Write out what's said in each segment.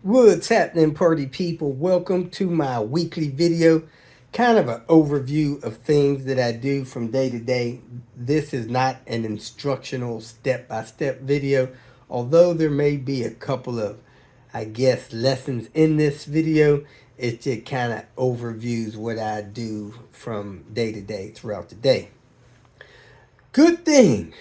What's happening, party people? Welcome to my weekly video. Kind of an overview of things that I do from day to day. This is not an instructional step-by-step video, although there may be a couple of, lessons in this video. It just kind of overviews what I do from day to day throughout the day. Good thing.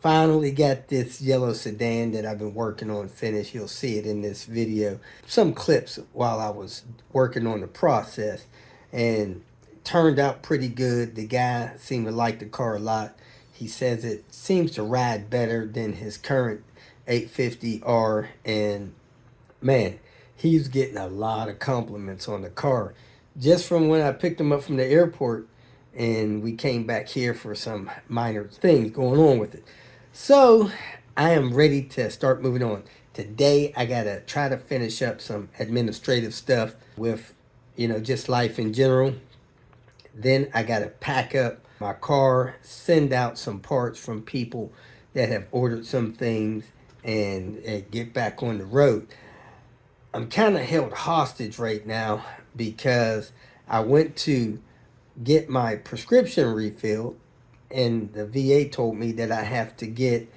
Finally got this yellow sedan that I've been working on finished. You'll see it in this video. Some clips while I was working on the process, and it turned out pretty good. The guy seemed to like the car a lot. He says it seems to ride better than his current 850R, and man, he's getting a lot of compliments on the car just from when I picked him up from the airport and we came back here for some minor things going on with it. So I am ready to start moving on. Today I gotta try to finish up some administrative stuff with, just life in general. Then I gotta pack up my car, send out some parts from people that have ordered some things, and get back on the road. I'm kind of held hostage right now because I went to get my prescription refilled, and the VA told me that I have to get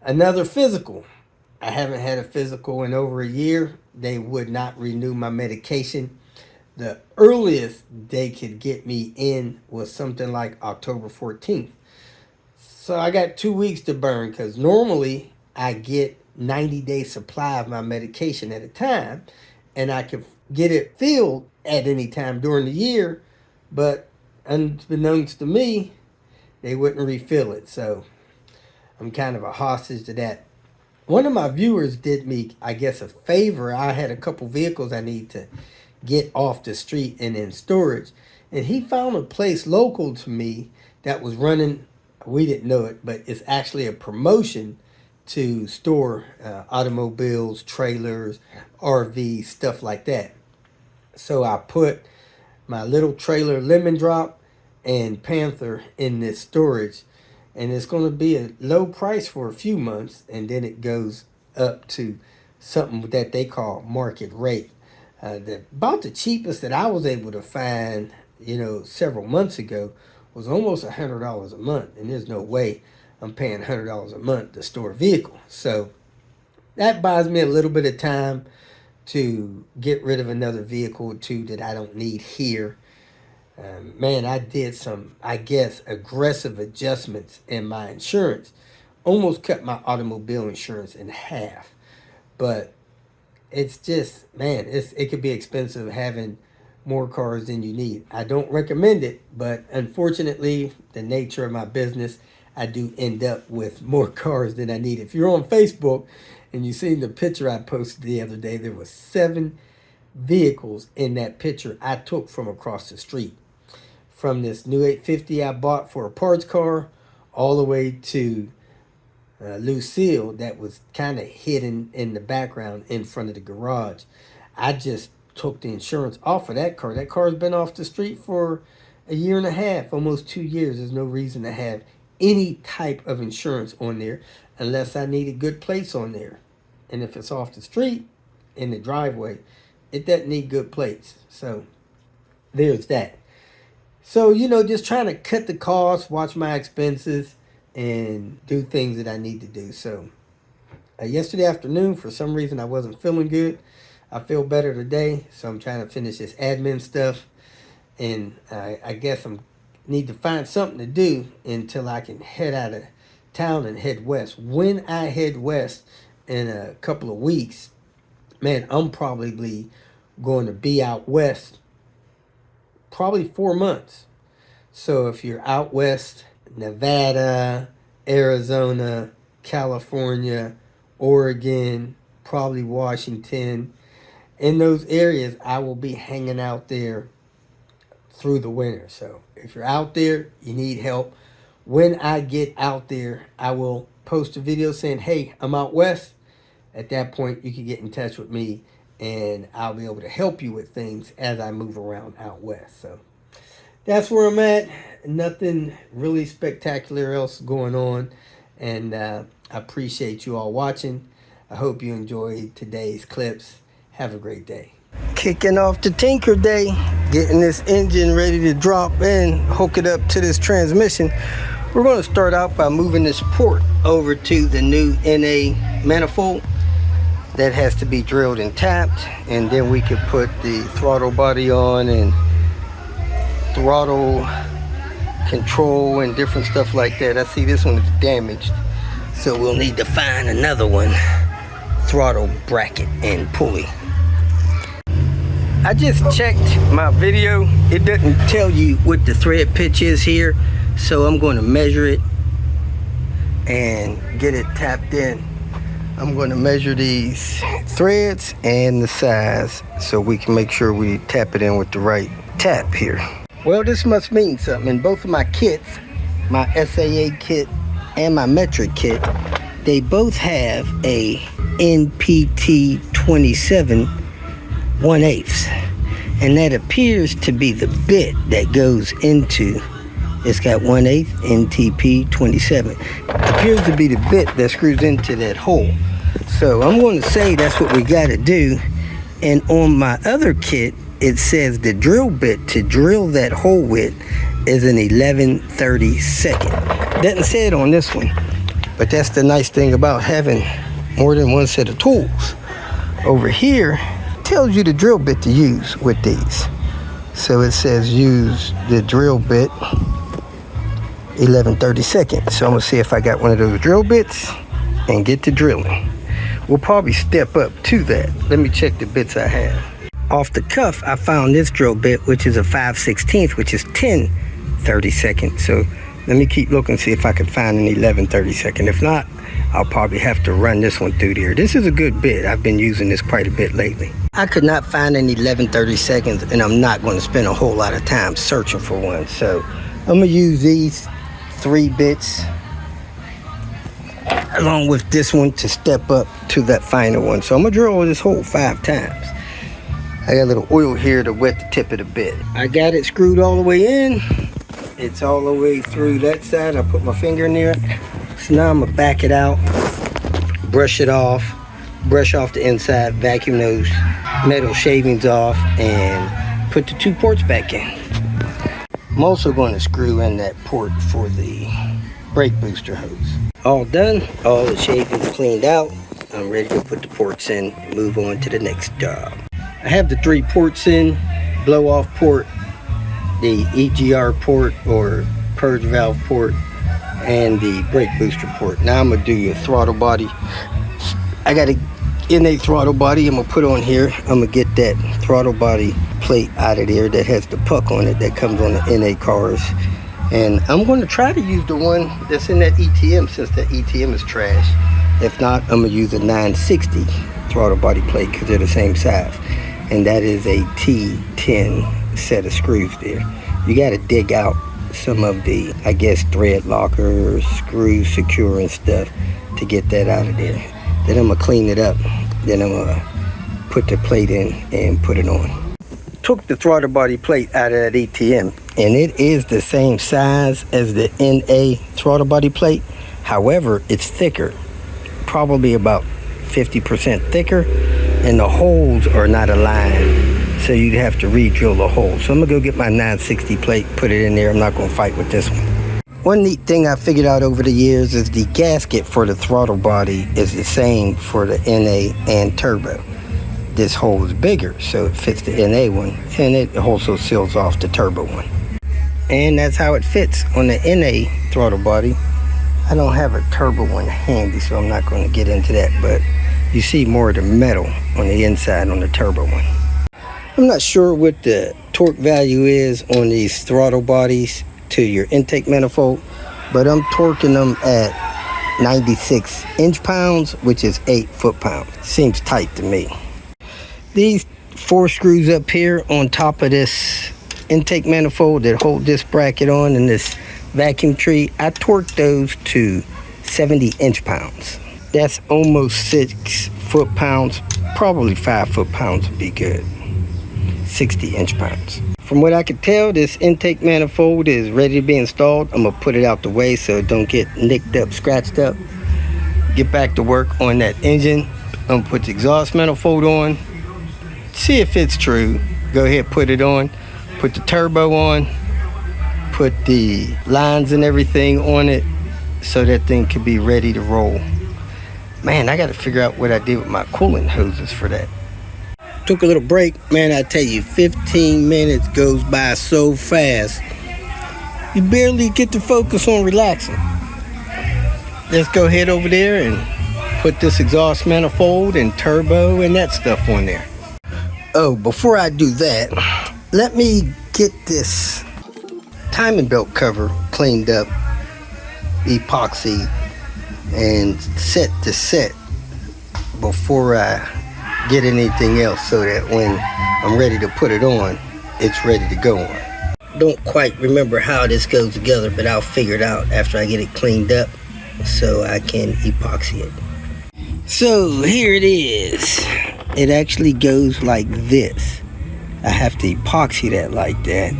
another physical. I haven't had a physical in over a year. They would not renew my medication. The earliest they could get me in was something like October 14th. So I got 2 weeks to burn, because normally I get 90-day supply of my medication at a time, and I could get it filled at any time during the year, but unbeknownst to me, they wouldn't refill it. So I'm kind of a hostage to that. One of my viewers did me, a favor. I had a couple vehicles I need to get off the street and in storage, and he found a place local to me that was running, we didn't know it, but it's actually a promotion to store automobiles, trailers, RVs, stuff like that. So I put my little trailer Lemon Drop and Panther in this storage, and it's going to be a low price for a few months, and then it goes up to something that they call market rate. About the cheapest that I was able to find, several months ago, was almost $100 a month, and there's no way I'm paying $100 a month to store a vehicle. So that buys me a little bit of time to get rid of another vehicle or two that I don't need here. Man, I did some, aggressive adjustments in my insurance. Almost cut my automobile insurance in half. But it's just, man, it could be expensive having more cars than you need. I don't recommend it, but unfortunately, the nature of my business, I do end up with more cars than I need. If you're on Facebook and you seen the picture I posted the other day, there was 7 vehicles in that picture I took from across the street. From this new 850 I bought for a parts car, all the way to Lucille that was kind of hidden in the background in front of the garage. I just took the insurance off of that car. That car's been off the street for a year and a half, almost 2 years. There's no reason to have any type of insurance on there unless I need a good plates on there. And if it's off the street in the driveway, it doesn't need good plates. So there's that. So, just trying to cut the costs, watch my expenses, and do things that I need to do. So yesterday afternoon, for some reason, I wasn't feeling good. I feel better today, so I'm trying to finish this admin stuff. And I guess I'm need to find something to do until I can head out of town and head west. When I head west in a couple of weeks, man, I'm probably going to be out west probably 4 months. So if you're out west, Nevada, Arizona, California, Oregon, probably Washington, in those areas, I will be hanging out there through the winter. So if you're out there, you need help. When I get out there, I will post a video saying, hey, I'm out west. At that point, you can get in touch with me, and I'll be able to help you with things as I move around out west. So that's where I'm at. Nothing really spectacular else going on. And I appreciate you all watching. I hope you enjoyed today's clips. Have a great day. Kicking off the Tinker Day, getting this engine ready to drop in, hook it up to this transmission. We're going to start out by moving this port over to the new NA manifold. That has to be drilled and tapped, and then we can put the throttle body on and throttle control and different stuff like that. I see this one is damaged, so we'll need to find another one. Throttle bracket and pulley. I just checked my video. It doesn't tell you what the thread pitch is here, so I'm going to measure it and get it tapped in. I'm going to measure these threads and the size so we can make sure we tap it in with the right tap here. Well, this must mean something. In both of my kits, my SAA kit and my metric kit, they both have a NPT 27 1/8, and that appears to be the bit that goes into. It's got 1/8 NTP 27. Appears to be the bit that screws into that hole. So I'm going to say that's what we got to do. And on my other kit, it says the drill bit to drill that hole with is an 11/32. Doesn't say it on this one, but that's the nice thing about having more than one set of tools. Over here, it tells you the drill bit to use with these. So it says use the drill bit 11/32. So I'm gonna see if I got one of those drill bits and get to drilling. We'll probably step up to that. Let me check the bits I have. Off the cuff, I found this drill bit, which is a 5/16, which is 10/32. So let me keep looking, see if I can find an 11/32. If not, I'll probably have to run this one through there. This is a good bit. I've been using this quite a bit lately. I could not find an 11/32, and I'm not going to spend a whole lot of time searching for one. So I'm gonna use these 3 bits along with this one to step up to that final one. So I'm gonna drill this hole 5 times. I got a little oil here to wet the tip of the bit. I got it screwed all the way in. It's all the way through that side. I put my finger in there. So now I'm gonna back it out, brush it off, brush off the inside, vacuum those metal shavings off, and put the 2 ports back in. I'm also going to screw in that port for the brake booster hose. All done, all the shavings cleaned out. I'm ready to put the ports in and move on to the next job. I have the 3 ports in, blow off port, the EGR port or purge valve port, and the brake booster port. Now I'm gonna do your throttle body. I got a NA throttle body I'm gonna put on here. I'm gonna get that throttle body plate out of there that has the puck on it that comes on the NA cars. And I'm gonna try to use the one that's in that ETM, since that ETM is trash. If not, I'm gonna use a 960 throttle body plate because they're the same size. And that is a T10 set of screws there. You gotta dig out some of the, I guess, thread locker, screw securing stuff to get that out of there. Then I'm gonna clean it up. Then I'm gonna put the plate in and put it on. Took the throttle body plate out of that ETM, and it is the same size as the NA throttle body plate. However, it's thicker, probably about 50% thicker, and the holes are not aligned. So you'd have to re-drill the hole. So I'm gonna go get my 960 plate, put it in there. I'm not gonna fight with this one. One neat thing I figured out over the years is the gasket for the throttle body is the same for the NA and turbo. This hole is bigger, so it fits the NA one, and it also seals off the turbo one. And that's how it fits on the NA throttle body. I don't have a turbo one handy, so I'm not going to get into that, but you see more of the metal on the inside on the turbo one. I'm not sure what the torque value is on these throttle bodies to your intake manifold, but I'm torquing them at 96 inch-pounds, which is 8 foot-pounds. Seems tight to me. These 4 screws up here on top of this intake manifold that hold this bracket on and this vacuum tree, I torqued those to 70 inch-pounds. That's almost 6 foot-pounds, probably 5 foot-pounds would be good. 60 inch-pounds. From what I could tell, this intake manifold is ready to be installed. I'm gonna put it out the way so it don't get nicked up, scratched up. Get back to work on that engine I'm gonna put the exhaust manifold on, see if it's true. Go ahead, put it on, put the turbo on, put the lines and everything on it so that thing could be ready to roll. Man, I gotta figure out what I did with my coolant hoses for that. Took a little break. Man, I tell you, 15 minutes goes by so fast. You barely get to focus on relaxing. Let's go ahead over there and put this exhaust manifold and turbo and that stuff on there. Oh, before I do that, let me get this timing belt cover cleaned up, epoxy, and set to set before I get anything else, so that when I'm ready to put it on, it's ready to go on. Don't quite remember how this goes together, but I'll figure it out after I get it cleaned up so I can epoxy it. So here it is. It actually goes like this. I have to epoxy that like that.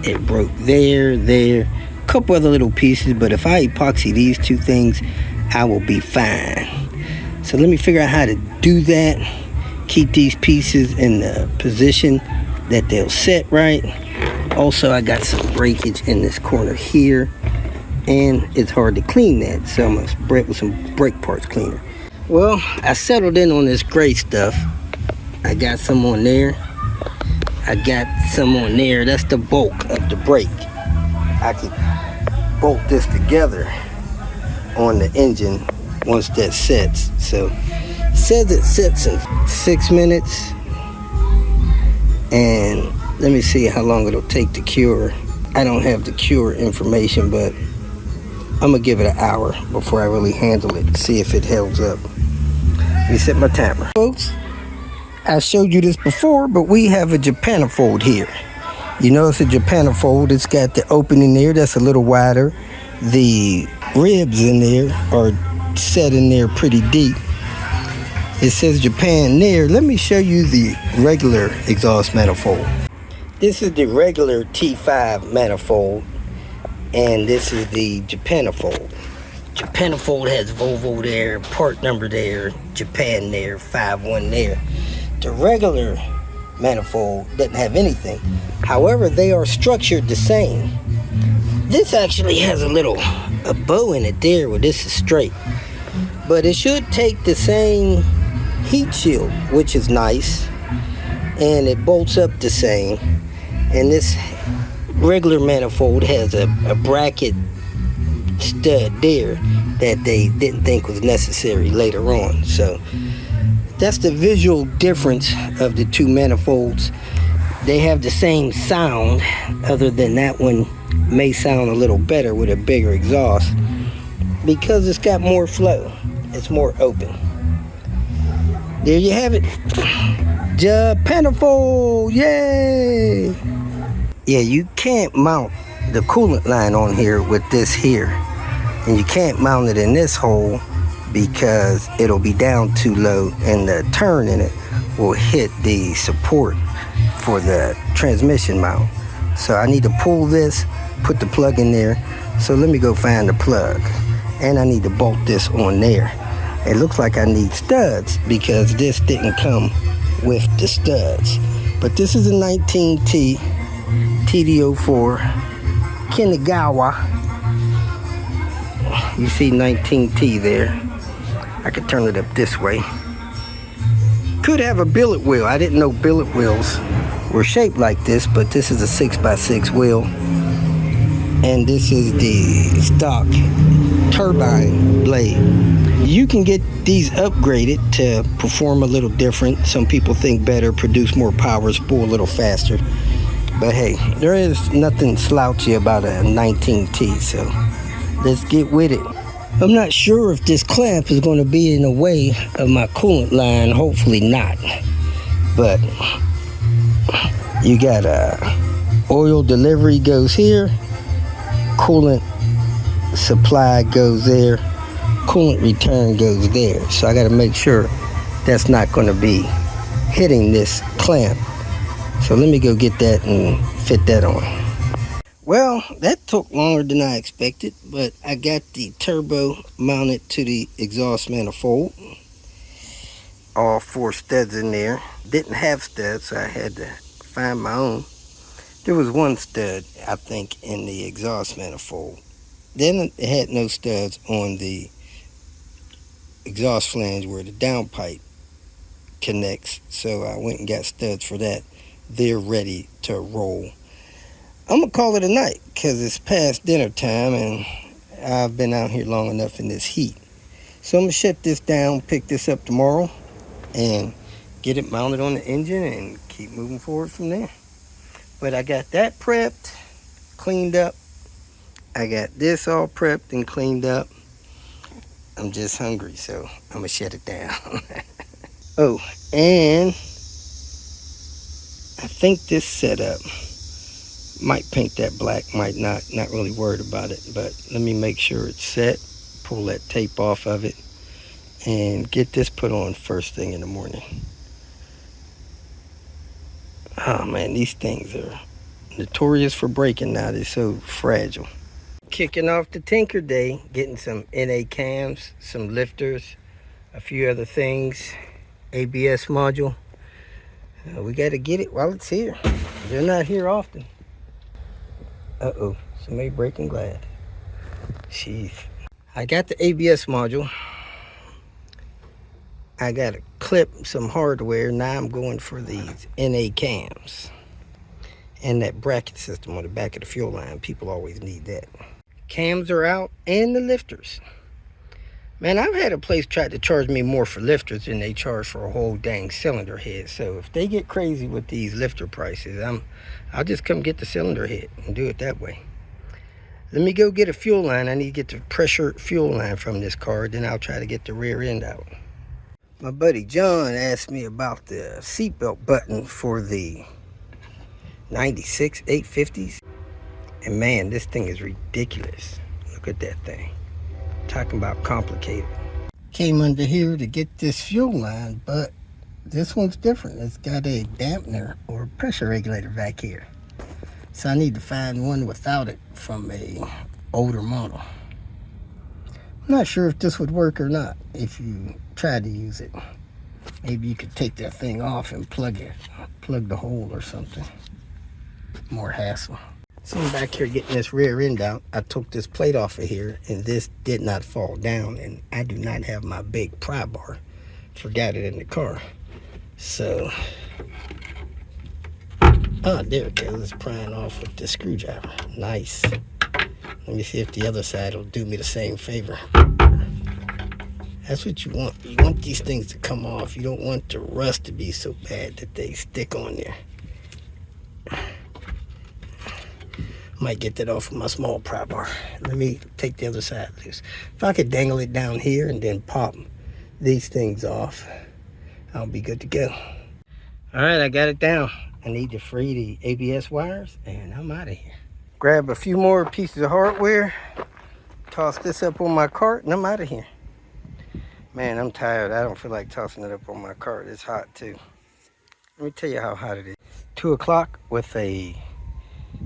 It broke there, a couple other little pieces, but if I epoxy these two things, I will be fine. So let me figure out how to do that. Keep these pieces in the position that they'll set right. Also, I got some breakage in this corner here, and it's hard to clean that, so I'm gonna spray it with some brake parts cleaner. Well, I settled in on this gray stuff. I got some on there. I got some on there. That's the bulk of the brake. I can bolt this together on the engine once that sets. So it says it sets in 6 minutes, and let me see how long it'll take to cure. I don't have the cure information, but I'm gonna give it an hour before I really handle it, see if it holds up. Let me set my timer. Folks, I showed you this before, but we have a Japanifold here. You notice a Japanifold, it's got the opening there that's a little wider. The ribs in there are set in there pretty deep. It says Japan there. Let me show you the regular exhaust manifold. This is the regular T5 manifold, and this is the Japanifold. Japanifold has Volvo there, part number there, Japan there, 5-1 there. The regular manifold doesn't have anything. However, they are structured the same. This actually has a bow in it there where this is straight. But it should take the same heat shield, which is nice. And it bolts up the same. And this regular manifold has a bracket stud there that they didn't think was necessary later on. So that's the visual difference of the two manifolds. They have the same sound, other than that one may sound a little better with a bigger exhaust because it's got more flow. It's more open. There you have it. Japanifold, yay! Yeah, you can't mount the coolant line on here with this here. And you can't mount it in this hole because it'll be down too low and the turn in it will hit the support for the transmission mount. So I need to pull this, put the plug in there. So let me go find the plug. And I need to bolt this on there. It looks like I need studs because this didn't come with the studs. But this is a 19T TD04 Kinagawa. You see 19T there. I could turn it up this way. Could have a billet wheel. I didn't know billet wheels were shaped like this, but this is a 6x6 wheel. And this is the stock turbine blade. You can get these upgraded to perform a little different. Some people think better, produce more power, spool a little faster. But hey, there is nothing slouchy about a 19T, so let's get with it. I'm not sure if this clamp is going to be in the way of my coolant line. Hopefully not. But you got oil delivery goes here. Coolant supply goes there. Coolant return goes there. So I got to make sure that's not going to be hitting this clamp. So let me go get that and fit that on. Well, that took longer than I expected, but I got the turbo mounted to the exhaust manifold. all 4 studs in there. Didn't have studs, so I had to find my own. There was 1 stud, I think, in the exhaust manifold. Then it had no studs on the exhaust flange where the downpipe connects, so I went and got studs for that. They're ready to roll. I'm gonna call it a night because it's past dinner time and I've been out here long enough in this heat. So I'm gonna shut this down, pick this up tomorrow, and get it mounted on the engine and keep moving forward from there. But I got that prepped, cleaned up. I got this all prepped and cleaned up. I'm just hungry, so I'm gonna shut it down. Oh, and I think this setup might paint that black, might not really worried about it, but let me make sure it's set, pull that tape off of it, and get this put on first thing in the morning. Oh man, these things are notorious for breaking now. They're so fragile. Kicking off the Tinker Day, getting some NA cams, some lifters, a few other things, ABS module. We got to get it while it's here. They're not here often. Uh-oh, somebody breaking glass. Jeez. I got the ABS module. I got to clip some hardware. Now I'm going for these NA cams. And that bracket system on the back of the fuel line. People always need that. Cams are out and the lifters. Man, I've had a place try to charge me more for lifters than they charge for a whole dang cylinder head. So if they get crazy with these lifter prices, I'll just come get the cylinder head and do it that way. Let me go get a fuel line. I need to get the pressure fuel line from this car. Then I'll try to get the rear end out. My buddy John asked me about the seatbelt button for the 96 850s. And man, this thing is ridiculous. Look at that thing. Talking about complicated. Came under here to get this fuel line, but this one's different. It's got a dampener or pressure regulator back here. So I need to find one without it from a older model. I'm not sure if this would work or not if you try to use it. Maybe you could take that thing off and plug the hole or something. More hassle. So I'm back here getting this rear end out. I took this plate off of here and this did not fall down, and I do not have my big pry bar. Forgot it in the car. So, there it goes. It's prying off with the screwdriver. Nice. Let me see if the other side will do me the same favor. That's what you want. You want these things to come off. You don't want the rust to be so bad that they stick on there. Might get that off with my small pry bar. Let me take the other side loose. If I could dangle it down here and then pop these things off, I'll be good to go. All right, I got it down. I need to free the ABS wires and I'm out of here. Grab a few more pieces of hardware, toss this up on my cart, and I'm out of here. Man, I'm tired. I don't feel like tossing it up on my cart. It's hot too. Let me tell you how hot it is. 2 o'clock with a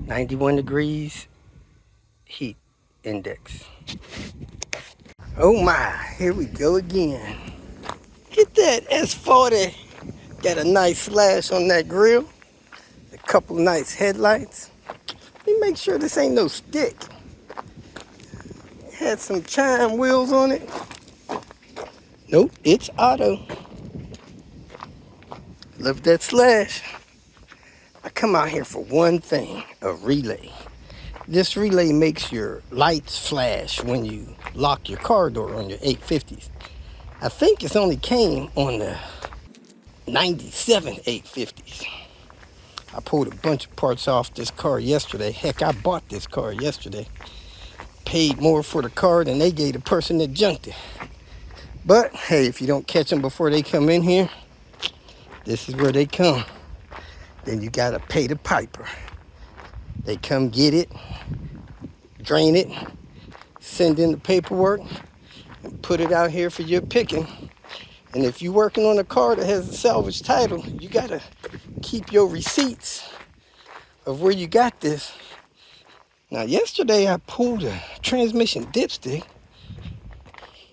91 degrees heat index. Oh my, here we go again. Get that S40. Got a nice slash on that grill. A couple nice headlights. Let me make sure this ain't no stick. Had some chime wheels on it. Nope, it's auto. Love that slash. I come out here for one thing, a relay. This relay makes your lights flash when you lock your car door on your 850s. I think it's only came on the 97 850s. I pulled a bunch of parts off this car yesterday. Heck, I bought this car yesterday. Paid more for the car than they gave the person that junked it. But hey, if you don't catch them before they come in here, this is where they come. Then you gotta pay the piper. They come get it, drain it, send in the paperwork, and put it out here for your picking. And if you're working on a car that has a salvage title, you gotta keep your receipts of where you got this. Now yesterday I pulled a transmission dipstick.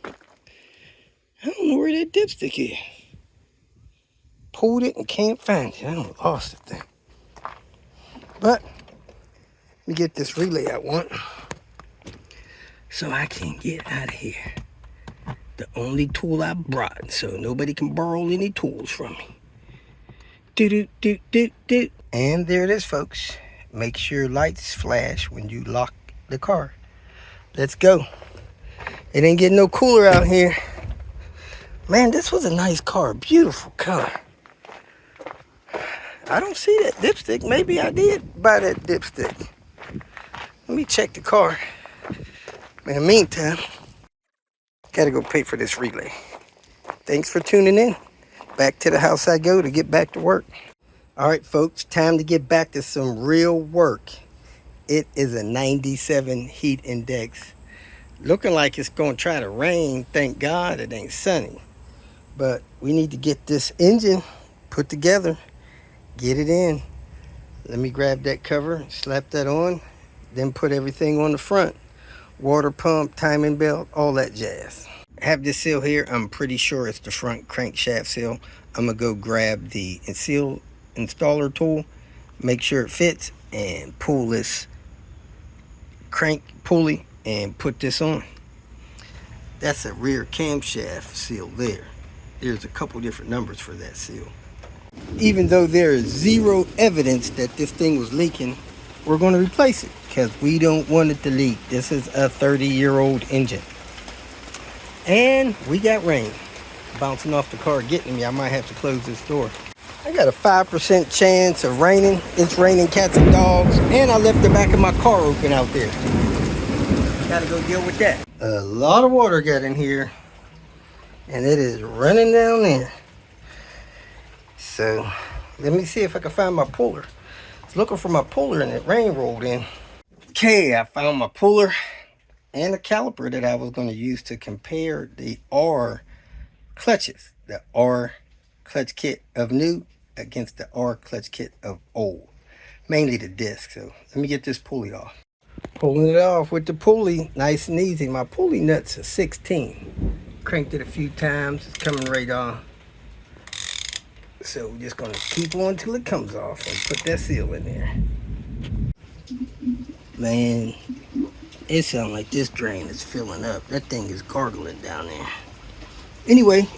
I don't know where that dipstick is. pulled it and can't find it. I done lost the thing. But let me get this relay I want so I can get out of here. The only tool I brought, so nobody can borrow any tools from me. Do. And there it is, folks. Make sure lights flash when you lock the car. Let's go. It ain't getting no cooler out here. Man, this was a nice car. Beautiful color. I don't see that dipstick. Maybe I did buy that dipstick. Let me check the car. In the meantime, gotta go pay for this relay. Thanks for tuning in. Back to the house I go to get back to work. All right, folks, time to get back to some real work. It is a 97 heat index. Looking like it's gonna try to rain. Thank God it ain't sunny. But we need to get this engine put together, get it in. Let me grab that cover, slap that on, then put everything on the front. Water pump, timing belt, all that jazz. I have this seal here. I'm pretty sure it's the front crankshaft seal. I'm gonna go grab the seal installer tool, make sure it fits, and pull this crank pulley and put this on. That's a rear camshaft seal there. There's a couple different numbers for that seal. Even though there is zero evidence that this thing was leaking, we're going to replace it because we don't want it to leak. This is a 30-year-old engine. And we got rain bouncing off the car getting me. I might have to close this door. I got a 5% chance of raining. It's raining cats and dogs. And I left the back of my car open out there. Gotta go deal with that. A lot of water got in here. And it is running down there. So, let me see if I can find my puller. I was looking for my puller and it rain rolled in. Okay, I found my puller and a caliper that I was going to use to compare the R clutches. The R clutch kit of new against the R clutch kit of old. Mainly the disc. So, let me get this pulley off. Pulling it off with the pulley, nice and easy. My pulley nuts are 16. Cranked it a few times, it's coming right off. So we're just gonna keep on till it comes off and put that seal in there. Man, it sounds like this drain is filling up. That thing is gargling down there. Anyway,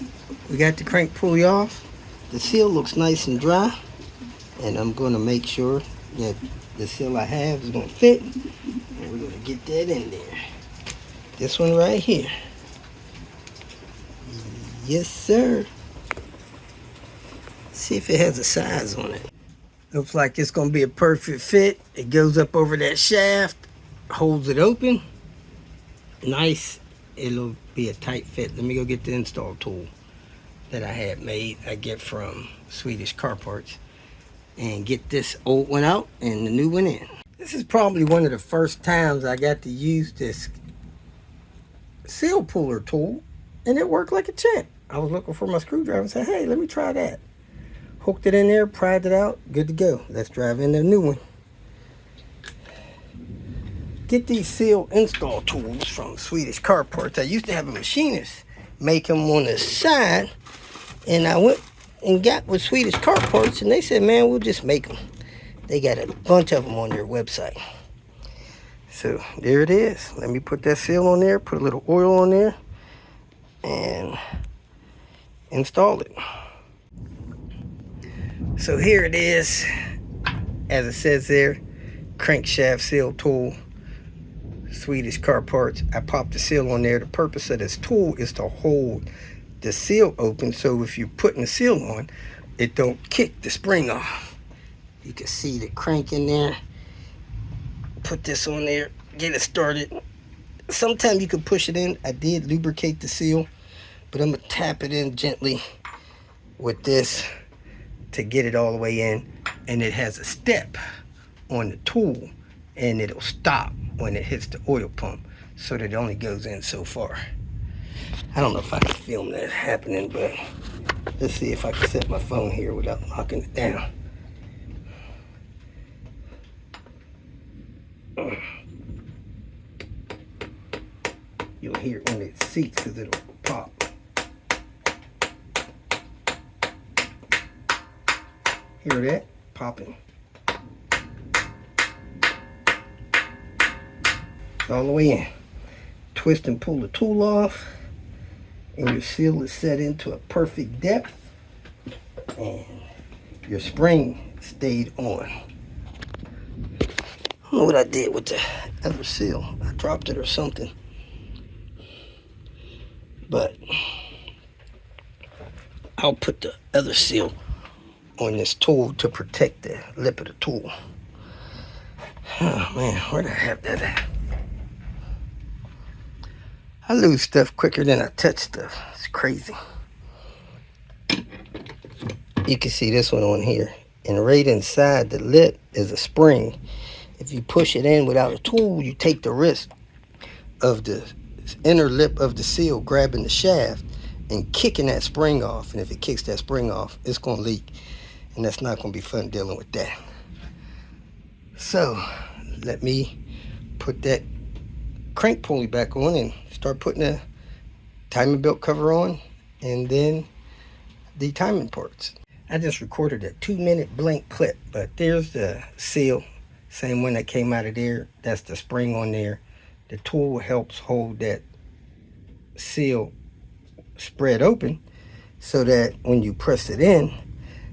we got the crank pulley off. The seal looks nice and dry. And I'm gonna make sure that the seal I have is gonna fit. And we're gonna get that in there. This one right here. Yes, sir. See if it has a size on it. Looks like it's gonna be a perfect fit. It goes up over that shaft, holds it open. Nice. It'll be a tight fit. Let me go get the install tool that I had made. I get from Swedish car parts. And get this old one out and the new one in. This is probably one of the first times I got to use this seal puller tool. And it worked like a champ. I was looking for my screwdriver and said, hey, let me try that. Hooked it in there, pried it out, good to go. Let's drive in the new one. Get these seal install tools from Swedish car parts. I used to have a machinist make them on the side. And I went and got with Swedish car parts and they said, man, we'll just make them. They got a bunch of them on their website. So there it is. Let me put that seal on there, put a little oil on there. And install it. So here it is, as it says there, crankshaft seal tool, Swedish car parts. I popped the seal on there. The purpose of this tool is to hold the seal open, so if you're putting the seal on, it don't kick the spring off. You can see the crank in there. Put this on there, get it started. Sometimes you can push it in. I did lubricate the seal, but I'm gonna tap it in gently with this to get it all the way in. And it has a step on the tool and it'll stop when it hits the oil pump, so that it only goes in so far. I don't know if I can film that happening, but let's see if I can set my phone here without locking it down. You'll hear it when it seats because it'll pop. Hear that? Popping. It's all the way in. Twist and pull the tool off, and your seal is set into a perfect depth, and your spring stayed on. I don't know what I did with the other seal. I dropped it or something. But I'll put the other seal on this tool to protect the lip of the tool. Oh man, where did I have that at? I lose stuff quicker than I touch stuff. It's crazy. You can see this one on here. And right inside the lip is a spring. If you push it in without a tool, you take the risk of the inner lip of the seal grabbing the shaft and kicking that spring off. And if it kicks that spring off, it's going to leak. And that's not going to be fun dealing with that. So let me put that crank pulley back on and start putting the timing belt cover on, and then the timing parts. I just recorded a 2-minute blank clip, but there's the seal, same one that came out of there. That's the spring on there. The tool helps hold that seal spread open so that when you press it in,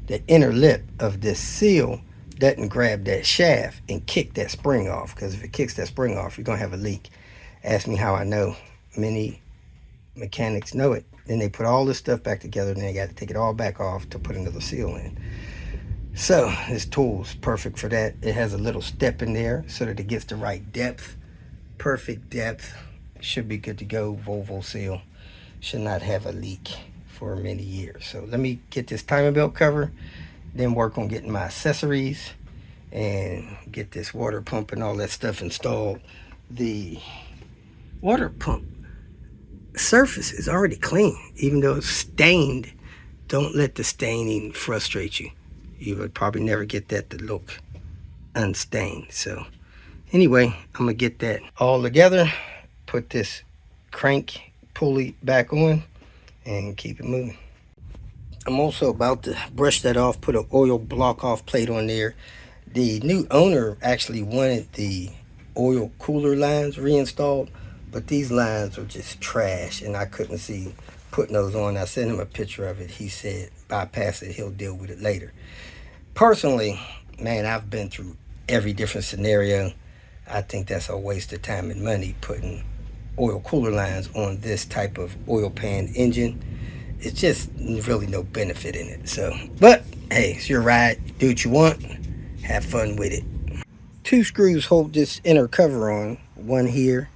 the inner lip of this seal doesn't grab that shaft and kick that spring off, because if it kicks that spring off, you're gonna have a leak. Ask me how I know. Many mechanics know it. Then they put all this stuff back together, and they got to take it all back off to put another seal in. So this tool is perfect for that. It has a little step in there so that it gets the right depth. Perfect depth. Should be good to go. Volvo seal. Should not have a leak for many years. So let me get this timing belt cover, then work on getting my accessories and get this water pump and all that stuff installed. The water pump surface is already clean, even though it's stained. Don't let the staining frustrate you. You would probably never get that to look unstained. So anyway, I'm gonna get that all together, put this crank pulley back on, and keep it moving. I'm also about to brush that off, put an oil block off plate on there. The new owner actually wanted the oil cooler lines reinstalled, but these lines are just trash, and I couldn't see putting those on. I sent him a picture of it. He said bypass it, he'll deal with it later. Personally, man, I've been through every different scenario. I think that's a waste of time and money putting oil cooler lines on this type of oil pan engine. It's just really no benefit in it. So, but hey, it's your ride. Do what you want. Have fun with it. 2 screws hold this inner cover on. One here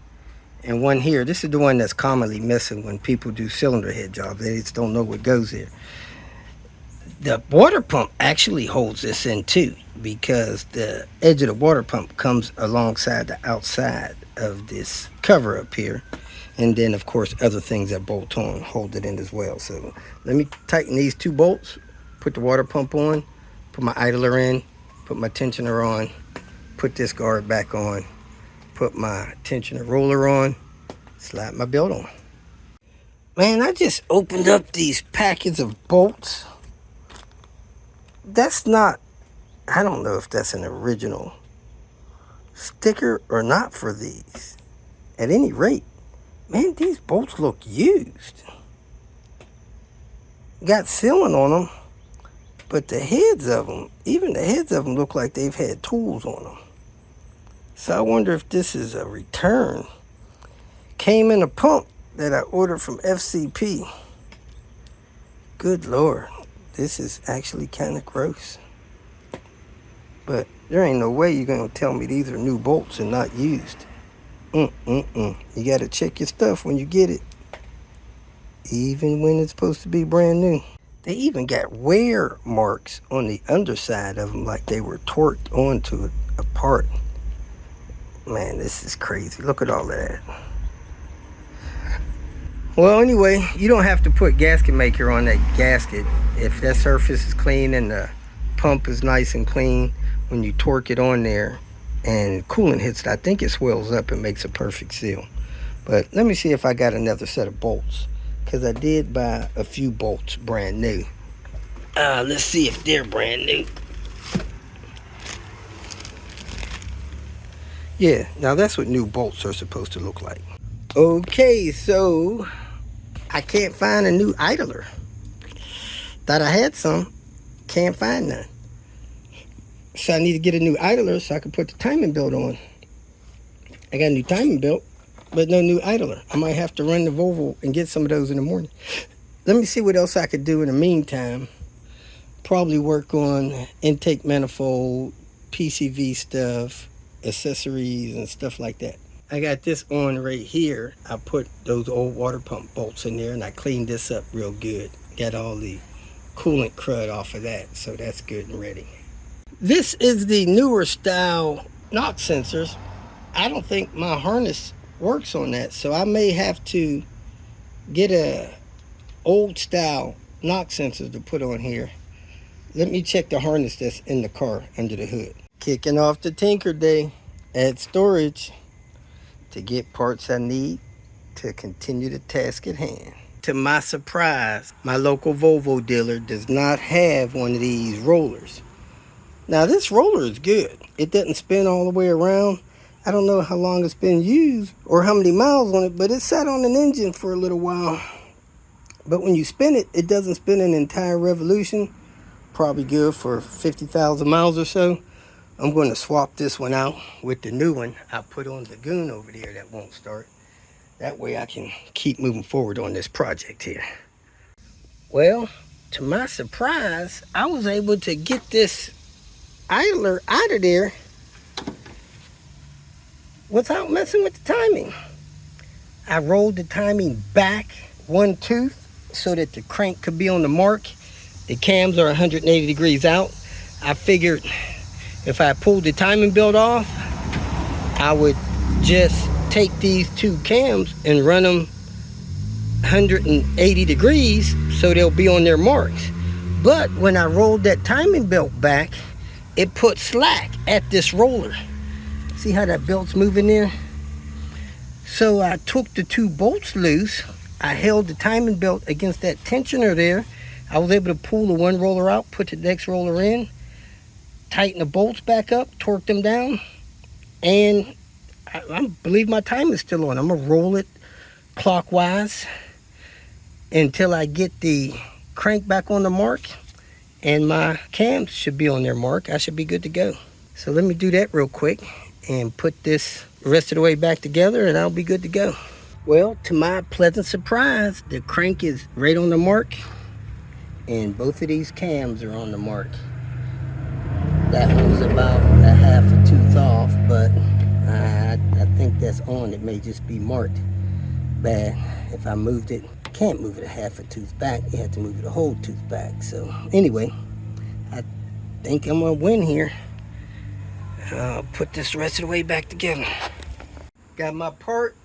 and one here. This is the one that's commonly missing when people do cylinder head jobs. They just don't know what goes there. The water pump actually holds this in too, because the edge of the water pump comes alongside the outside of this cover up here. And then, of course, other things that bolt on hold it in as well. So let me tighten these 2 bolts, put the water pump on, put my idler in, put my tensioner on, put this guard back on, put my tensioner roller on, slide my belt on. Man, I just opened up these packets of bolts. That's not, I don't know if that's an original sticker or not for these. At any rate, man, these bolts look used. Got sealing on them, but the heads of them, even the heads of them look like they've had tools on them. So I wonder if this is a return. Came in a pump that I ordered from FCP. Good Lord, this is actually kind of gross. But there ain't no way you're gonna tell me these are new bolts and not used. You gotta check your stuff when you get it, even when it's supposed to be brand new. They even got wear marks on the underside of them, like they were torqued onto a part. Man, this is crazy. Look at all that. Well, anyway, you don't have to put gasket maker on that gasket. If that surface is clean and the pump is nice and clean, when you torque it on there and coolant hits it, I think it swells up and makes a perfect seal. But let me see if I got another set of bolts, because I did buy a few bolts brand new. Let's see if they're brand new. Yeah, now that's what new bolts are supposed to look like. Okay, so I can't find a new idler. Thought I had some, can't find none. So I need to get a new idler so I can put the timing belt on. I got a new timing belt, but no new idler. I might have to run the Volvo and get some of those in the morning. Let me see what else I could do in the meantime. Probably work on intake manifold, PCV stuff, accessories and stuff like that. I got this on right here. I put those old water pump bolts in there and I cleaned this up real good. Got all the coolant crud off of that, so that's good and ready. This is the newer style knock sensors. I don't think my harness works on that, so I may have to get a old style knock sensors to put on here. Let me check the harness that's in the car under the hood. Kicking off the Tinker Day at storage to get parts I need to continue the task at hand. To my surprise, my local Volvo dealer does not have one of these rollers. Now this roller is good. It doesn't spin all the way around. I don't know how long it's been used or how many miles on it, but it sat on an engine for a little while. But when you spin it, it doesn't spin an entire revolution. Probably good for 50,000 miles or so. I'm going to swap this one out with the new one I put on the Goon over there that won't start. That way I can keep moving forward on this project here. Well, to my surprise, I was able to get this idler out of there without messing with the timing. I rolled the timing back one tooth so that the crank could be on the mark. The cams are 180 degrees out. I figured if I pulled the timing belt off, I would just take these two cams and run them 180 degrees so they'll be on their marks. But when I rolled that timing belt back, it put slack at this roller. See how that belt's moving there? So I took the two bolts loose. I held the timing belt against that tensioner there. I was able to pull the one roller out, put the next roller in, tighten the bolts back up, torque them down, and I believe my time is still on. I'm gonna roll it clockwise until I get the crank back on the mark, and my cams should be on their mark. I should be good to go. So let me do that real quick and put this the rest of the way back together, and I'll be good to go. Well, to my pleasant surprise, the crank is right on the mark, and both of these cams are on the mark. That one's about a half a tooth off, but I think that's on. It may just be marked bad. If I moved it, can't move it a half a tooth back. You have to move it a whole tooth back. So anyway, I think I'm gonna win here. I'll put this the rest of the way back together. Got my part,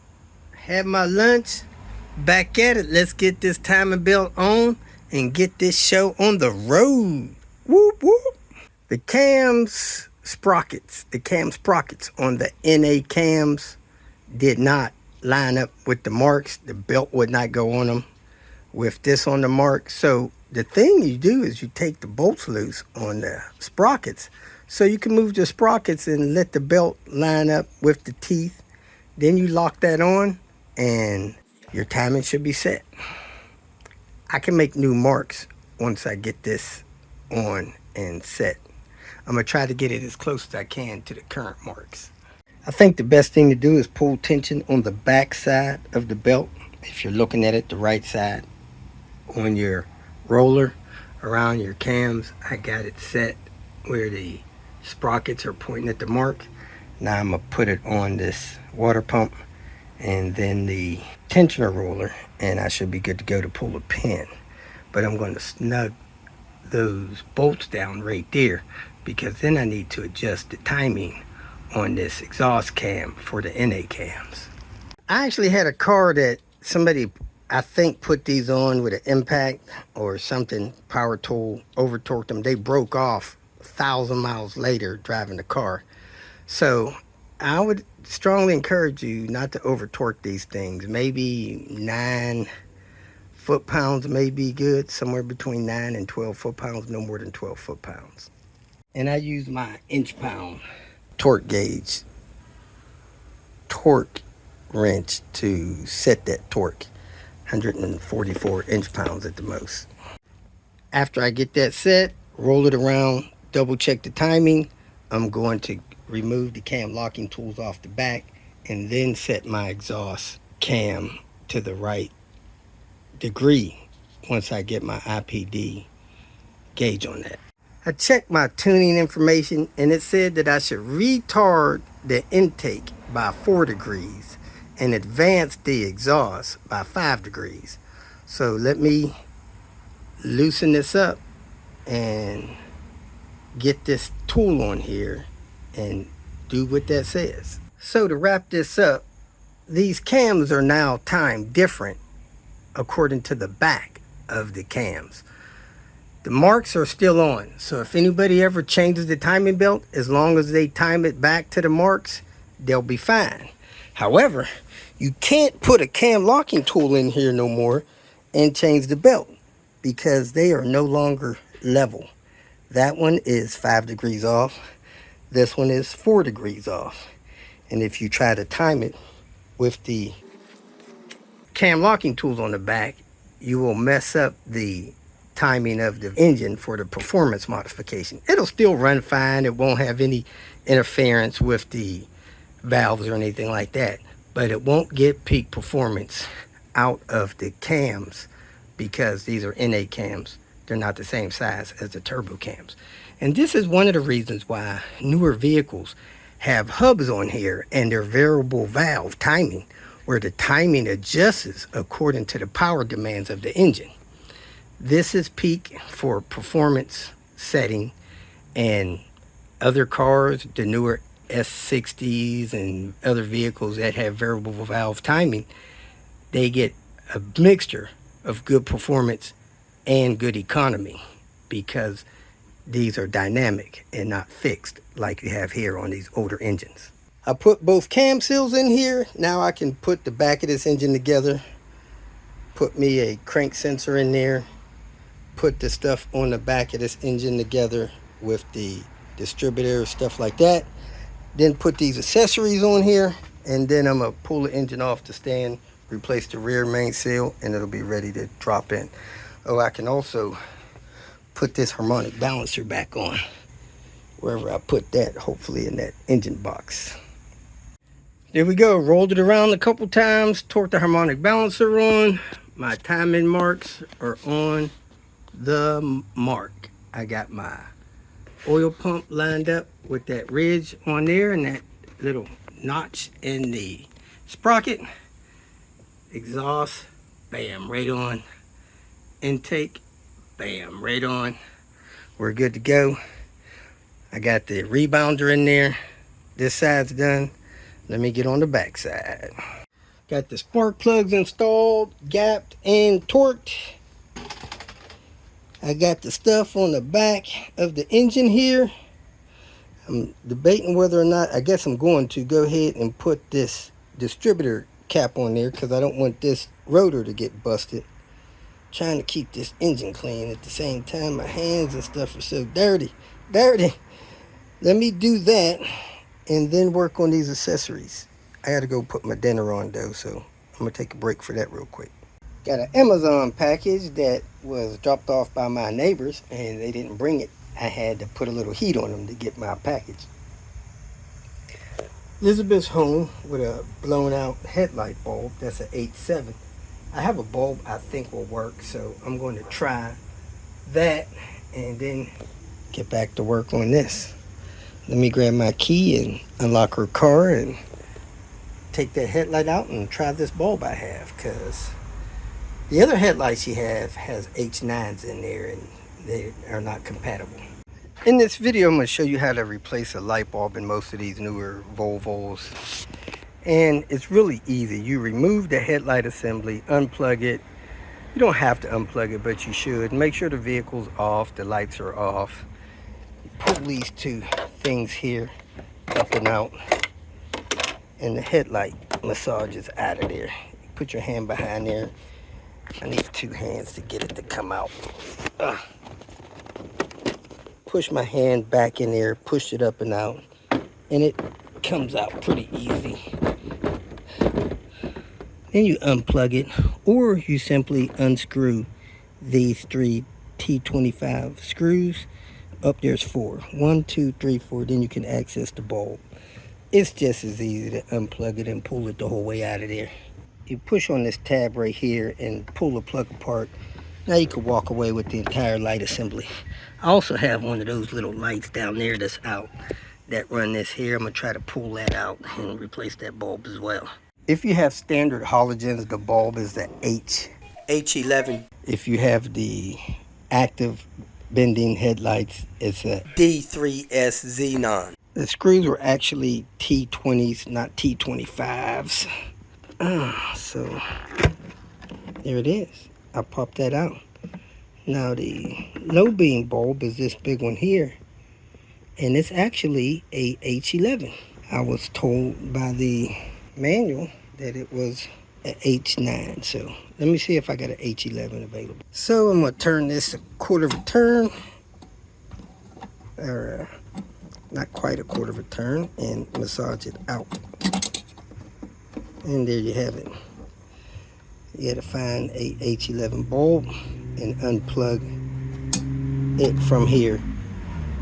had my lunch, back at it. Let's get this timing belt on and get this show on the road. Whoop, whoop. The cam sprockets on the NA cams did not line up with the marks. The belt would not go on them with this on the mark. So the thing you do is you take the bolts loose on the sprockets so you can move the sprockets and let the belt line up with the teeth. Then you lock that on and your timing should be set. I can make new marks once I get this on and set. I'm gonna try to get it as close as I can to the current marks. I think the best thing to do is pull tension on the back side of the belt. If you're looking at it the right side on your roller around your cams, I got it set where the sprockets are pointing at the mark. Now I'm gonna put it on this water pump and then the tensioner roller, and I should be good to go to pull a pin. But I'm going to snug those bolts down right there, because then I need to adjust the timing on this exhaust cam for the NA cams. I actually had a car that somebody, I think, put these on with an impact or something, power tool, over torqued them. They broke off 1,000 miles later driving the car. So I would strongly encourage you not to over torque these things. Maybe 9 foot-pounds may be good, somewhere between 9 and 12 foot-pounds, no more than 12 foot-pounds. And I use my inch-pound torque gauge torque wrench to set that torque. 144 inch-pounds at the most. After I get that set, roll it around, double check the timing. I'm going to remove the cam locking tools off the back and then set my exhaust cam to the right degree once I get my IPD gauge on that. I checked my tuning information and it said that I should retard the intake by 4 degrees and advance the exhaust by 5 degrees. So let me loosen this up and get this tool on here and do what that says. So to wrap this up, these cams are now timed different according to the back of the cams. The marks are still on, so if anybody ever changes the timing belt, as long as they time it back to the marks, they'll be fine. However, you can't put a cam locking tool in here no more and change the belt because they are no longer level. That one is 5 degrees off. This one is 4 degrees off. And if you try to time it with the cam locking tools on the back, you will mess up the timing of the engine for the performance modification. It'll still run fine. It won't have any interference with the valves or anything like that, but it won't get peak performance out of the cams because these are NA cams. They're not the same size as the turbo cams. And this is one of the reasons why newer vehicles have hubs on here and their variable valve timing, where the timing adjusts according to the power demands of the engine. This is peak for performance setting, and other cars, the newer S60s and other vehicles that have variable valve timing, they get a mixture of good performance and good economy because these are dynamic and not fixed like you have here on these older engines. I put both cam seals in here. Now I can put the back of this engine together, put me a crank sensor in there, put the stuff on the back of this engine together with the distributor, stuff like that. Then put these accessories on here, and then I'm gonna pull the engine off the stand, replace the rear main seal, and it'll be ready to drop in. Oh, I can also put this harmonic balancer back on wherever I put that, hopefully in that engine box. There we go, rolled it around a couple times, torqued the harmonic balancer on. My timing marks are on the mark. I got my oil pump lined up with that ridge on there and that little notch in the sprocket. Exhaust, bam, right on. Intake, bam, right on. We're good to go. I got the rebounder in there. This side's done. Let me get on the back side. Got the spark plugs installed, gapped, and torqued. I got the stuff on the back of the engine here. I'm debating whether or not, I guess I'm going to go ahead and put this distributor cap on there because I don't want this rotor to get busted. Trying to keep this engine clean at the same time. My hands and stuff are so dirty. Let me do that and then work on these accessories. I gotta go put my dinner on though, so I'm gonna take a break for that real quick. Got an Amazon package that was dropped off by my neighbors and they didn't bring it. I had to put a little heat on them to get my package. Elizabeth's home with a blown out headlight bulb. That's an 8.7. I have a bulb I think will work, so I'm going to try that and then get back to work on this. Let me grab my key and unlock her car and take that headlight out and try this bulb I have, because the other headlight she has H9s in there and they are not compatible. In this video, I'm going to show you how to replace a light bulb in most of these newer Volvos. And it's really easy. You remove the headlight assembly, unplug it. You don't have to unplug it, but you should. Make sure the vehicle's off, the lights are off. Pull these two things here up and out, and the headlight massages out of there. Put your hand behind there. I need 2 hands to get it to come out. Push my hand back in there, push it up and out, and it comes out pretty easy. Then you unplug it, or you simply unscrew these 3 T25 screws. Up there's 4. 1, 2, 3, 4. Then you can access the bulb. It's just as easy to unplug it and pull it the whole way out of there. You push on this tab right here and pull the plug apart. Now you can walk away with the entire light assembly. I also have one of those little lights down there that's out that run this here. I'm gonna try to pull that out and replace that bulb as well. If you have standard halogens, the bulb is the H11. If you have the active bending headlights, it's a D3S Xenon. The screws were actually T20s, not T25s. So there it is. I popped that out. Now the low beam bulb is this big one here, and it's actually a H11. I was told by the manual that it was a H9. So let me see if I got an H11 available. So I'm gonna turn this a quarter of a turn, or not quite a quarter of a turn, and massage it out. And there you have it. You gotta find a H11 bulb and unplug it from here.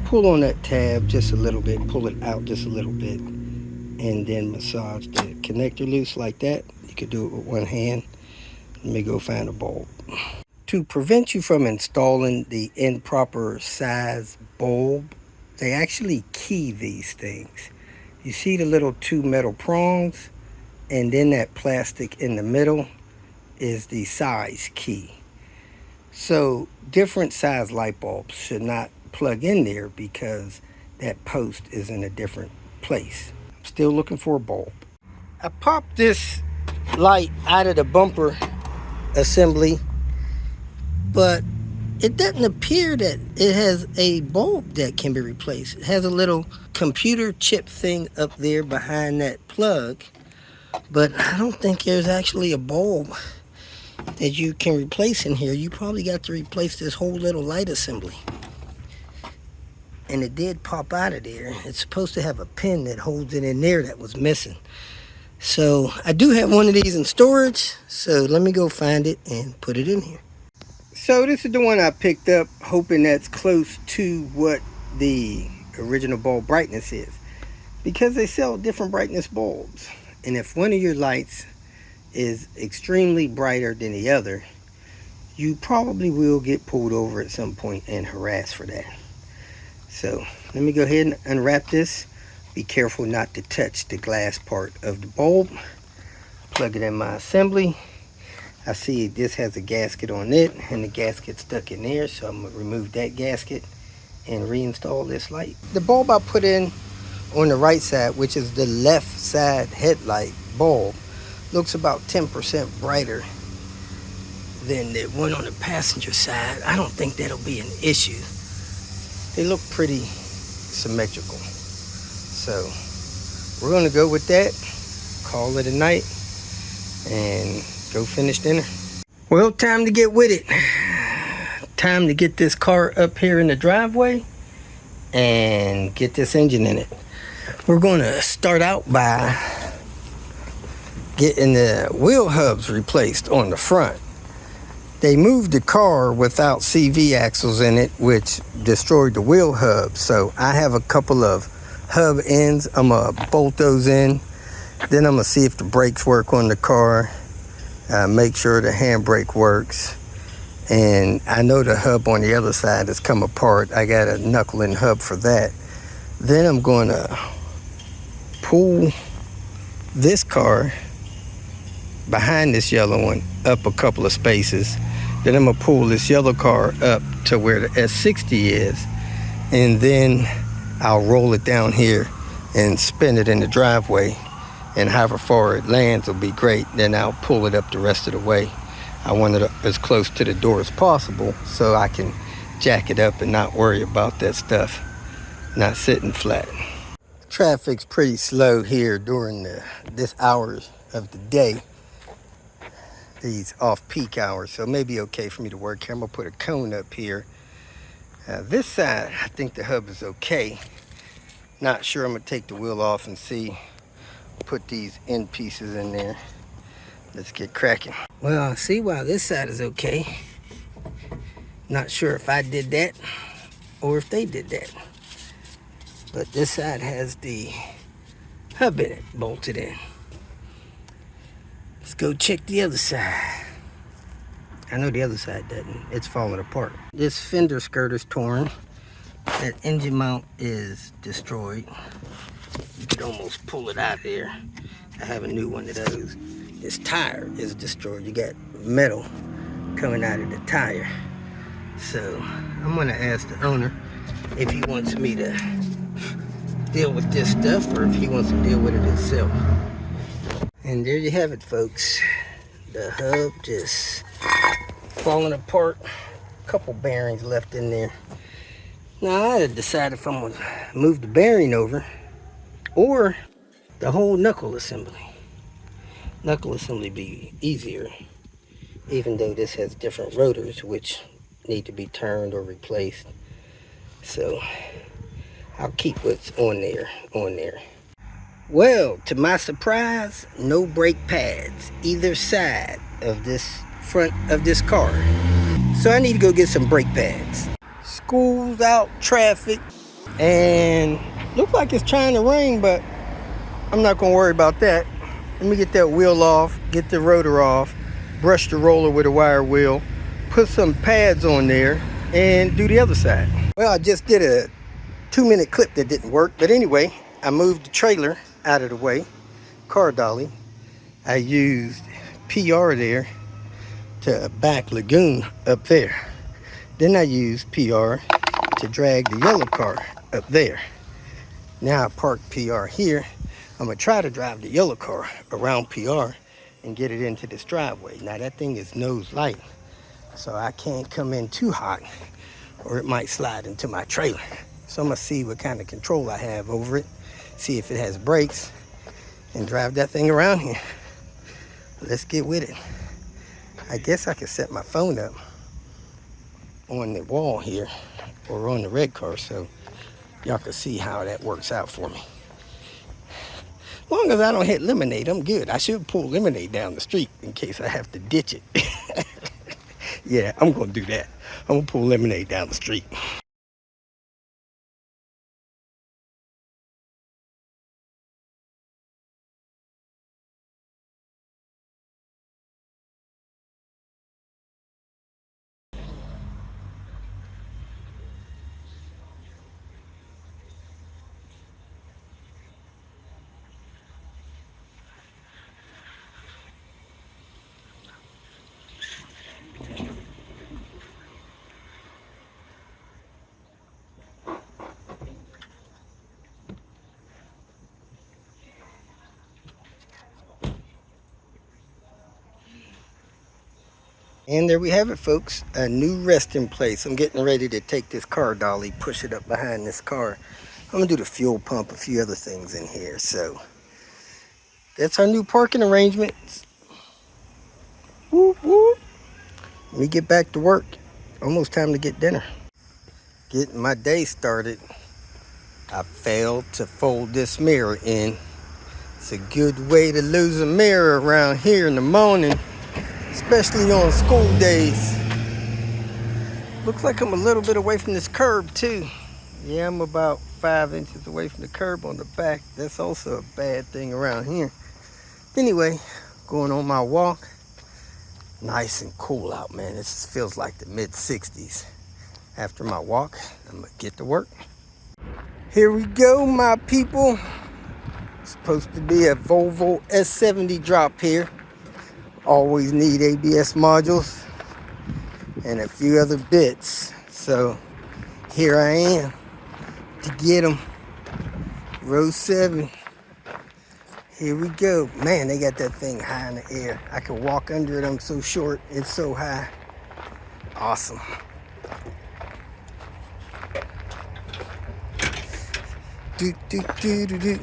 Pull on that tab just a little bit, pull it out just a little bit, and then massage the connector loose like that. You could do it with one hand. Let me go find a bulb. To prevent you from installing the improper size bulb, they actually key these things. You see the little 2 metal prongs, and then that plastic in the middle is the size key. So different size light bulbs should not plug in there because that post is in a different place. I'm still looking for a bulb. I popped this light out of the bumper assembly, but it doesn't appear that it has a bulb that can be replaced. It has a little computer chip thing up there behind that plug, but I don't think there's actually a bulb that you can replace in here. You probably got to replace this whole little light assembly. And it did pop out of there. It's supposed to have a pin that holds it in there that was missing. So I do have one of these in storage, so let me go find it and put it in here. So this is the one I picked up, hoping that's close to what the original bulb brightness is, because they sell different brightness bulbs, and if one of your lights is extremely brighter than the other, you probably will get pulled over at some point and harassed for that. So let me go ahead and unwrap this. Be careful not to touch the glass part of the bulb. Plug it in my assembly. I see this has a gasket on it, and the gasket stuck in there, so I'm gonna remove that gasket and reinstall this light. The bulb I put in on the right side, which is the left side headlight bulb, looks about 10% brighter than the one on the passenger side. I don't think that'll be an issue. They look pretty symmetrical. So we're gonna go with that, call it a night, and go finish dinner. Well, time to get with it. Time to get this car up here in the driveway and get this engine in it. We're gonna start out by getting the wheel hubs replaced on the front. They moved the car without CV axles in it, which destroyed the wheel hubs. So I have a couple of hub ends. I'm gonna bolt those in. Then I'm gonna see if the brakes work on the car. Make sure the handbrake works. And I know the hub on the other side has come apart. I got a knuckling hub for that. Then I'm gonna pull this car behind this yellow one up a couple of spaces. Then I'm gonna pull this yellow car up to where the S60 is, and then I'll roll it down here and spin it in the driveway, and however far it lands will be great. Then I'll pull it up the rest of the way. I want it as close to the door as possible so I can jack it up and not worry about that stuff not sitting flat. Traffic's pretty slow here during this hours of the day, these off-peak hours, so it may be okay for me to work here. I'm gonna put a cone up here. This side, I think the hub is okay. Not sure. I'm gonna take the wheel off and see. Put these end pieces in there. Let's get cracking. Well, I see why this side is okay. Not sure if I did that or if they did that. But this side has the hub in it, bolted in. Let's go check the other side. I know the other side doesn't. It's falling apart. This fender skirt is torn. That engine mount is destroyed. You could almost pull it out of there. I have a new one of those. This tire is destroyed. You got metal coming out of the tire. So I'm gonna ask the owner if he wants me to deal with this stuff or if he wants to deal with it himself. And there you have it, folks. The hub just falling apart. A couple bearings left in there. Now I had to decide if I'm gonna move the bearing over or the whole knuckle assembly. Knuckle assembly be easier, even though this has different rotors which need to be turned or replaced. So I'll keep what's on there. Well, to my surprise, no brake pads either side of this front of this car. So I need to go get some brake pads. School's out, traffic, and looks like it's trying to rain, but I'm not gonna worry about that. Let me get that wheel off, get the rotor off, brush the roller with a wire wheel, put some pads on there, and do the other side. Well, I just did a 2-minute clip that didn't work, but anyway, I moved the trailer out of the way, car dolly. I used PR there to back lagoon up there. Then I used PR to drag the yellow car up there. Now I parked PR here. I'm gonna try to drive the yellow car around PR and get it into this driveway. Now that thing is nose light, so I can't come in too hot or it might slide into my trailer. So I'm gonna see what kind of control I have over it, see if it has brakes, and drive that thing around here. Let's get with it. I guess I can set my phone up on the wall here or on the red car so y'all can see how that works out for me. As long as I don't hit lemonade, I'm good. I should pull lemonade down the street in case I have to ditch it. Yeah, I'm gonna do that. I'm gonna pull lemonade down the street. And there we have it, folks, a new resting place. I'm getting ready to take this car dolly, push it up behind this car. I'm gonna do the fuel pump, a few other things in here. So that's our new parking arrangements. Whoop, whoop. Let me get back to work. Almost time to get dinner. Getting my day started. I failed to fold this mirror in. It's a good way to lose a mirror around here in the morning, especially on school days. Looks like I'm a little bit away from this curb too. Yeah, I'm about 5 inches away from the curb on the back. That's also a bad thing around here. Anyway, going on my walk. Nice and cool out, man. This feels like the mid-60s. After my walk, I'm gonna get to work. Here we go, my people. It's supposed to be a Volvo S70 drop here. Always need ABS modules and a few other bits. So here I am to get them. Row 7. Here we go. Man, they got that thing high in the air. I can walk under it. I'm so short. It's so high. Awesome. Do, do, do, do, do.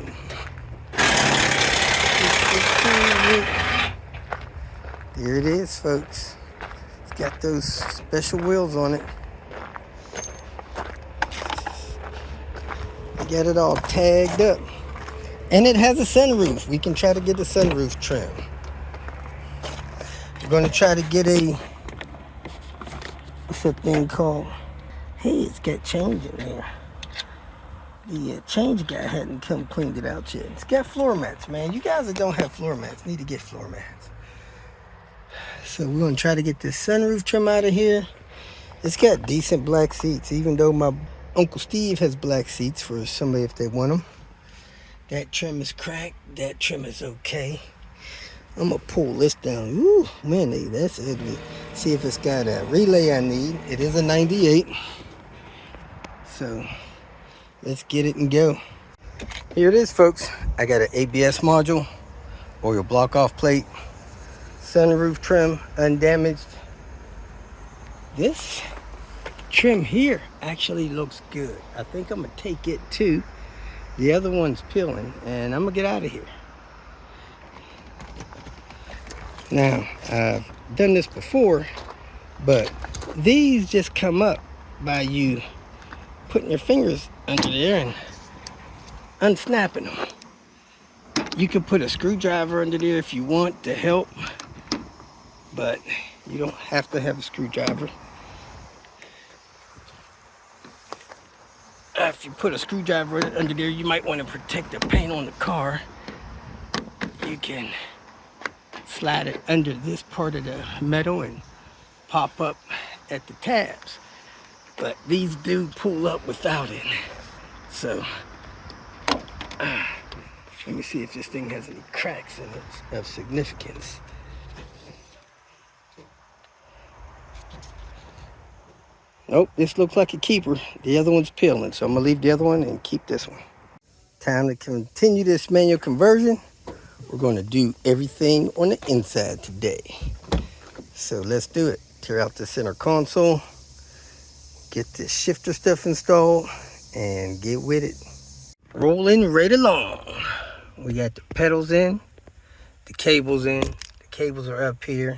Here it is, folks. It's got those special wheels on it. They got it all tagged up. And it has a sunroof. We can try to get the sunroof trim. We're gonna try to get a, what's that thing called? Hey, it's got change in there. The change guy hadn't come cleaned it out yet. It's got floor mats, man. You guys that don't have floor mats need to get floor mats. So we're gonna try to get this sunroof trim out of here. It's got decent black seats, even though my Uncle Steve has black seats for somebody if they want them. That trim is cracked. That trim is okay. I'm gonna pull this down. Ooh, man, that's ugly. See if it's got a relay I need. It is a 98. So let's get it and go. Here it is, folks. I got an ABS module, oil block off plate, sunroof trim undamaged. This trim here actually looks good. I think I'm gonna take it too. The other one's peeling, and I'm gonna get out of here. Now, I've done this before, but these just come up by you putting your fingers under there and unsnapping them. You could put a screwdriver under there if you want to help, but you don't have to have a screwdriver. If you put a screwdriver under there, you might want to protect the paint on the car. You can slide it under this part of the metal and pop up at the tabs. But these do pull up without it. So, let me see if this thing has any cracks in it of significance. Nope, this looks like a keeper. The other one's peeling, so I'm gonna leave the other one and keep this one. Time to continue this manual conversion. We're gonna do everything on the inside today. So let's do it. Tear out the center console, get this shifter stuff installed, and get with it. Rolling right along. We got the pedals in, the cables in. The cables are up here.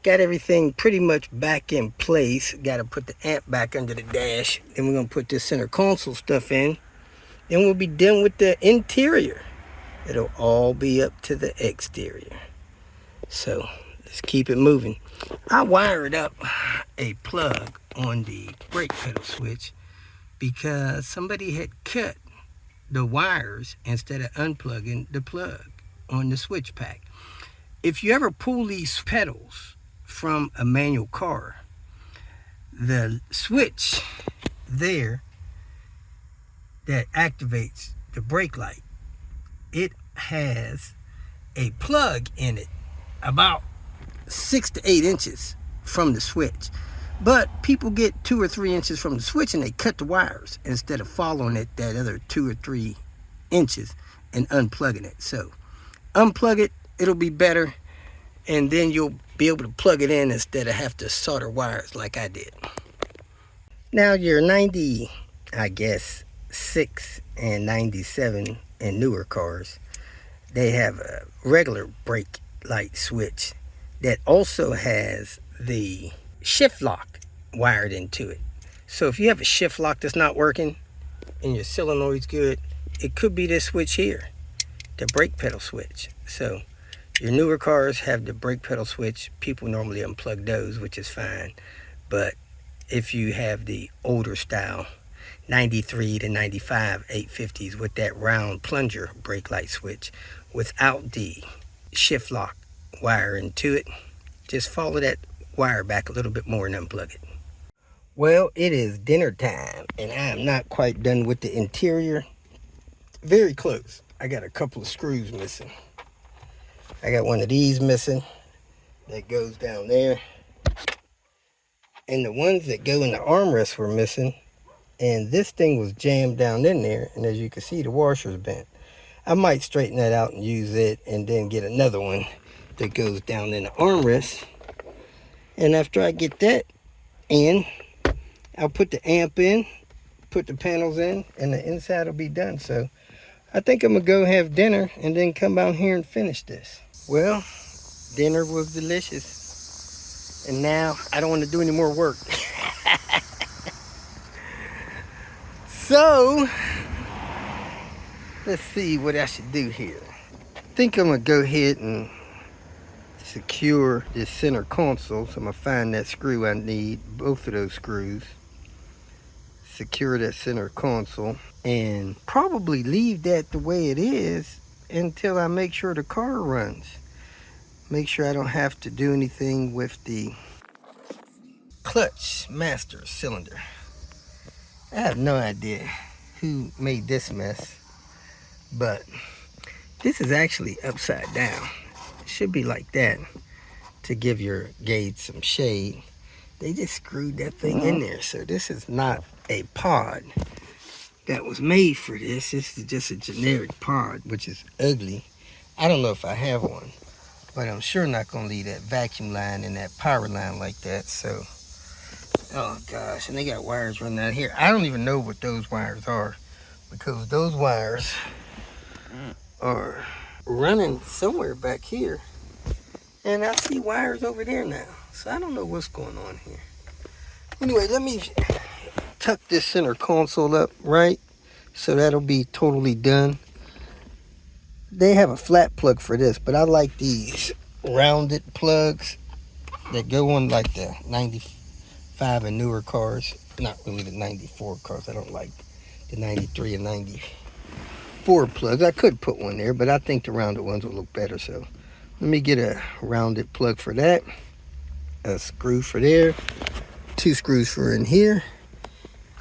Got everything pretty much back in place. Got to put the amp back under the dash. Then we're going to put this center console stuff in. Then we'll be done with the interior. It'll all be up to the exterior. So let's keep it moving. I wired up a plug on the brake pedal switch because somebody had cut the wires instead of unplugging the plug on the switch pack. If you ever pull these pedals from a manual car, the switch there that activates the brake light, it has a plug in it about 6 to 8 inches from the switch. But people get 2 or 3 inches from the switch and they cut the wires instead of following it that other 2 or 3 inches and unplugging it. So unplug it, it'll be better, and then you'll be able to plug it in instead of have to solder wires like I did. Now your 90, I guess, 6 and 97 and newer cars, they have a regular brake light switch that also has the shift lock wired into it. So if you have a shift lock that's not working and your solenoid's good, it could be this switch here, the brake pedal switch. So your newer cars have the brake pedal switch. People normally unplug those, which is fine. But if you have the older style 93 to 95 850s with that round plunger brake light switch without the shift lock wire into it, just follow that wire back a little bit more and unplug it. Well, it is dinner time and I am not quite done with the interior. Very close. I got a couple of screws missing. I got one of these missing that goes down there, and the ones that go in the armrest were missing, and this thing was jammed down in there, and as you can see, the washer's bent. I might straighten that out and use it and then get another one that goes down in the armrest. And after I get that in, I'll put the amp in, put the panels in, and the inside will be done. So I think I'm gonna go have dinner and then come out here and finish this. Well, dinner was delicious, and now I don't want to do any more work. So let's see what I should do here. I think I'm gonna go ahead and secure this center console. So I'm gonna find that screw I need, both of those screws. Secure that center console and probably leave that the way it is until I make sure the car runs. Make sure I don't have to do anything with the clutch master cylinder. I have no idea who made this mess, but this is actually upside down. It should be like that to give your gauge some shade. They just screwed that thing in there. So this is not a pod that was made for this. This is just a generic pod, which is ugly. I don't know if I have one, but I'm sure not gonna leave that vacuum line and that power line like that. So, oh gosh, and they got wires running out here. I don't even know what those wires are, because those wires are running somewhere back here, and I see wires over there now. So I don't know what's going on here. Anyway, let me tuck this center console up, right? So that'll be totally done. They have a flat plug for this, but I like these rounded plugs that go on like the 95 and newer cars. Not really the 94 cars. I don't like the 93 and 94 plugs. I could put one there, but I think the rounded ones will look better. So let me get a rounded plug for that. A screw for there. 2 screws for in here.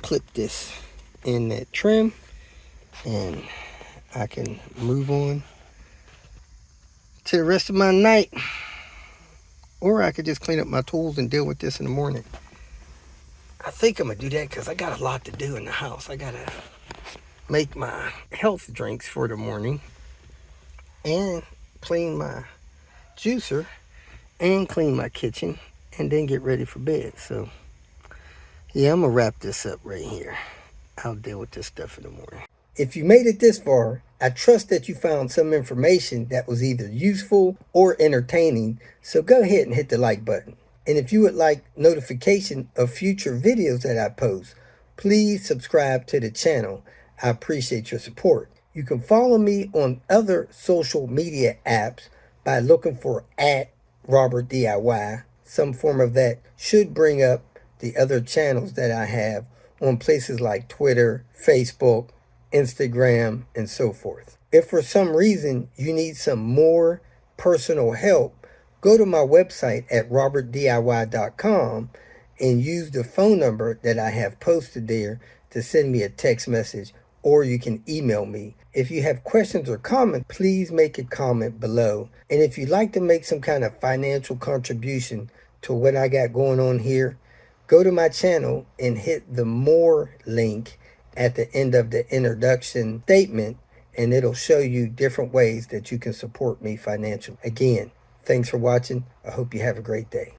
Clip this in that trim, and I can move on to the rest of my night. Or I could just clean up my tools and deal with this in the morning. I think I'm gonna do that because I got a lot to do in the house. I gotta make my health drinks for the morning, and clean my juicer, and clean my kitchen, and then get ready for bed. So yeah, I'm gonna wrap this up right here. I'll deal with this stuff in the morning. If you made it this far, I trust that you found some information that was either useful or entertaining, so go ahead and hit the like button. And if you would like notification of future videos that I post, please subscribe to the channel. I appreciate your support. You can follow me on other social media apps by looking for @RobertDIY. Some form of that should bring up the other channels that I have on places like Twitter, Facebook, Instagram, and so forth. If for some reason you need some more personal help, go to my website at robertdiy.com and use the phone number that I have posted there to send me a text message, or you can email me. If you have questions or comments, please make a comment below. And if you'd like to make some kind of financial contribution to what I got going on here, go to my channel and hit the more link at the end of the introduction statement, and it'll show you different ways that you can support me financially. Again, thanks for watching. I hope you have a great day.